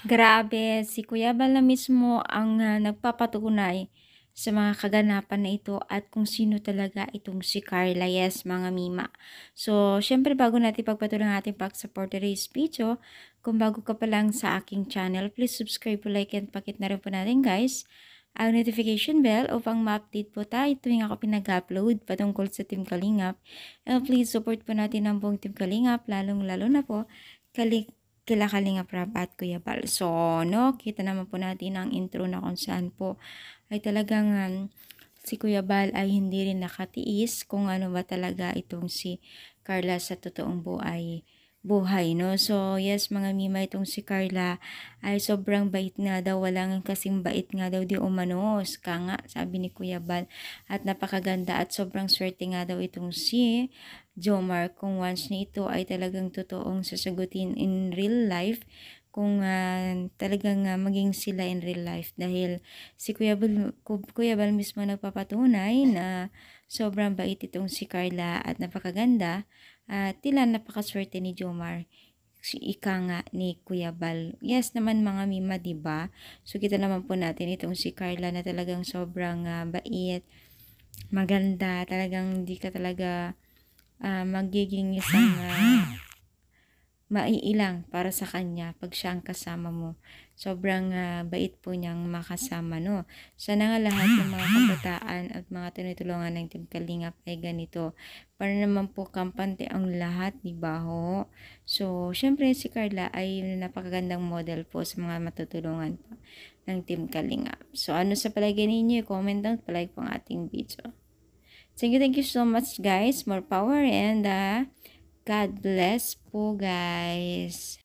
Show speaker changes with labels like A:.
A: Grabe, si Kuya Bal na mismo ang, nagpapatunay sa mga kaganapan na ito at kung sino talaga itong si Carla, yes mga mima. So, siyempre bago natin pagpatuloy ang ating pag-support today's video, kung bago ka pa lang sa aking channel, please subscribe po, like, and pakit na rin po natin guys ang notification bell upang ma-update po tayo tuwing ako pinag-upload patungkol sa Team Kalingap. And please support po natin ang buong Team Kalingap, lalong-lalo na po kila Kalingap Rab at Kuya Bal. So, no, kita naman po natin ang intro na kung saan po ay talagang si Kuya Bal ay hindi rin nakatiis kung ano ba talaga itong si Carla sa totoong buhay, no? So, yes, mga mima, itong si Carla ay sobrang bait nga daw, walang kasing bait nga daw di umanos, ka nga, sabi ni Kuya Bal. At napakaganda at sobrang swerte nga daw itong si Jomar kung once na ito ay talagang totoong sasagutin in real life, kung talagang maging sila in real life, dahil si Kuya Bal mismo nagpapatunay na sobrang bait itong si Carla at napakaganda at tila napakaswerte ni Jomar, si ika nga ni Kuya Bal. Yes naman mga mima, 'di ba? So kita naman po natin itong si Carla na talagang sobrang bait, maganda, talagang hindi ka talaga magiging isang maiilang para sa kanya pag siya ang kasama mo. Sobrang bait po niyang makasama, no? Sana nga lahat ng mga kabataan at mga tinutulungan ng Team Kalingap ay ganito. Para naman po kampante ang lahat, di ba ho? So, syempre si Carla ay napakagandang model po sa mga matutulungan po ng Team Kalingap. So, ano sa palagay ninyo? Comment down, palike po ang ating video. Thank you so much guys. More power and God bless po guys.